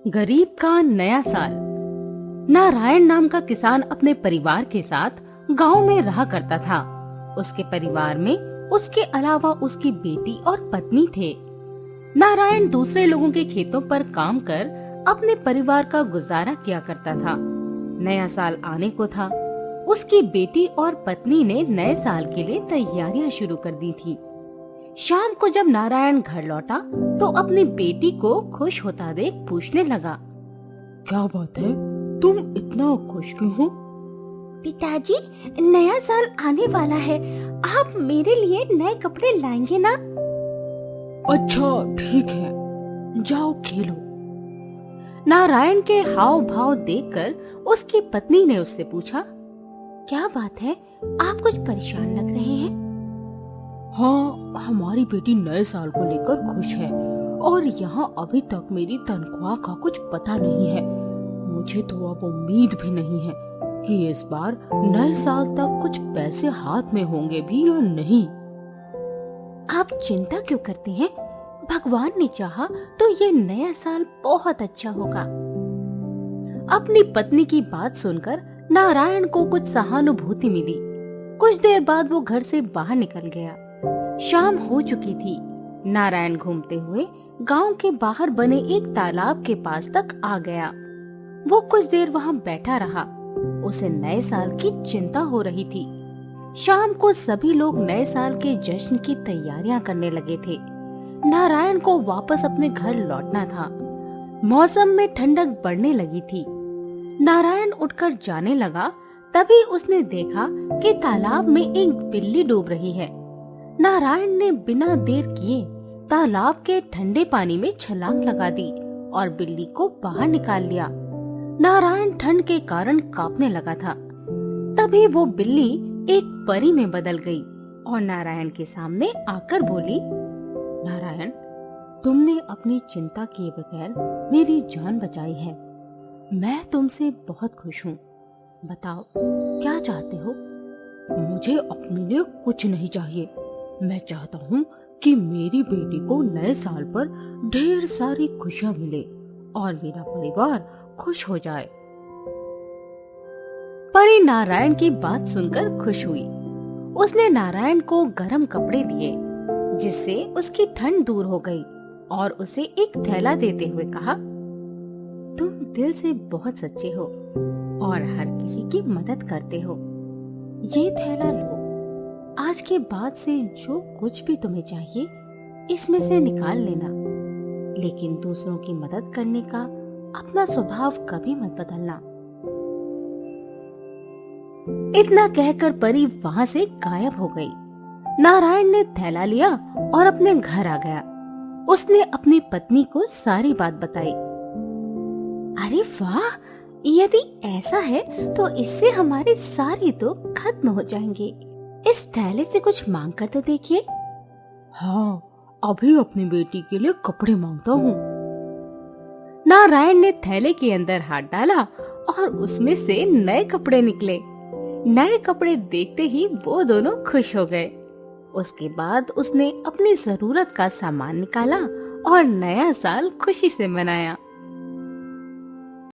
गरीब का नया साल। नारायण नाम का किसान अपने परिवार के साथ गांव में रहा करता था। उसके परिवार में उसके अलावा उसकी बेटी और पत्नी थे। नारायण दूसरे लोगों के खेतों पर काम कर अपने परिवार का गुजारा किया करता था। नया साल आने को था। उसकी बेटी और पत्नी ने नए साल के लिए तैयारियां शुरू कर दी थी। शाम को जब नारायण घर लौटा तो अपनी बेटी को खुश होता देख पूछने लगा, क्या बात है, तुम इतना खुश क्यों हो? पिताजी, नया साल आने वाला है, आप मेरे लिए नए कपड़े लाएंगे ना? अच्छा ठीक है, जाओ खेलो। नारायण के हाव भाव देखकर उसकी पत्नी ने उससे पूछा, क्या बात है, आप कुछ परेशान लग रहे हैं? हाँ, हमारी बेटी नए साल को लेकर खुश है और यहाँ अभी तक मेरी तनख्वाह का कुछ पता नहीं है। मुझे तो अब उम्मीद भी नहीं है कि इस बार नए साल तक कुछ पैसे हाथ में होंगे भी या नहीं। आप चिंता क्यों करते हैं? भगवान ने चाहा तो ये नया साल बहुत अच्छा होगा। अपनी पत्नी की बात सुनकर नारायण को कुछ सहानुभूति मिली। कुछ देर बाद वो घर से बाहर निकल गया। शाम हो चुकी थी। नारायण घूमते हुए गांव के बाहर बने एक तालाब के पास तक आ गया। वो कुछ देर वहां बैठा रहा। उसे नए साल की चिंता हो रही थी। शाम को सभी लोग नए साल के जश्न की तैयारियां करने लगे थे। नारायण को वापस अपने घर लौटना था। मौसम में ठंडक बढ़ने लगी थी। नारायण उठकर जाने लगा, तभी उसने देखा कि तालाब में एक बिल्ली डूब रही है। नारायण ने बिना देर किए तालाब के ठंडे पानी में छलांग लगा दी और बिल्ली को बाहर निकाल लिया। नारायण ठंड के कारण कांपने लगा था। तभी वो बिल्ली एक परी में बदल गई और नारायण के सामने आकर बोली, नारायण, तुमने अपनी चिंता किए बगैर मेरी जान बचाई है। मैं तुमसे बहुत खुश हूँ। बताओ, क्या चाहते हो? मुझे अपने लिए कुछ नहीं चाहिए। मैं चाहता हूँ कि मेरी बेटी को नए साल पर ढेर सारी खुशियाँ मिले और मेरा परिवार खुश हो जाए। परी नारायण की बात सुनकर खुश हुई। उसने नारायण को गर्म कपड़े दिए, जिससे उसकी ठंड दूर हो गई, और उसे एक थैला देते हुए कहा, तुम दिल से बहुत सच्चे हो और हर किसी की मदद करते हो। ये थैला लो। आज के बाद से जो कुछ भी तुम्हें चाहिए, इसमें से निकाल लेना, लेकिन दूसरों की मदद करने का अपना स्वभाव कभी मत बदलना। इतना कहकर परी वहां से गायब हो गई। नारायण ने थैला लिया और अपने घर आ गया। उसने अपनी पत्नी को सारी बात बताई। अरे वाह, यदि ऐसा है तो इससे हमारे सारे दुख खत्म हो जाएंगे। इस थैले से कुछ मांग कर तो देखिए। हाँ, अभी अपनी बेटी के लिए कपड़े मांगता हूँ। नारायण ने थैले के अंदर हाथ डाला और उसमें से नए कपड़े निकले। नए कपड़े देखते ही वो दोनों खुश हो गए। उसके बाद उसने अपनी जरूरत का सामान निकाला और नया साल खुशी से मनाया।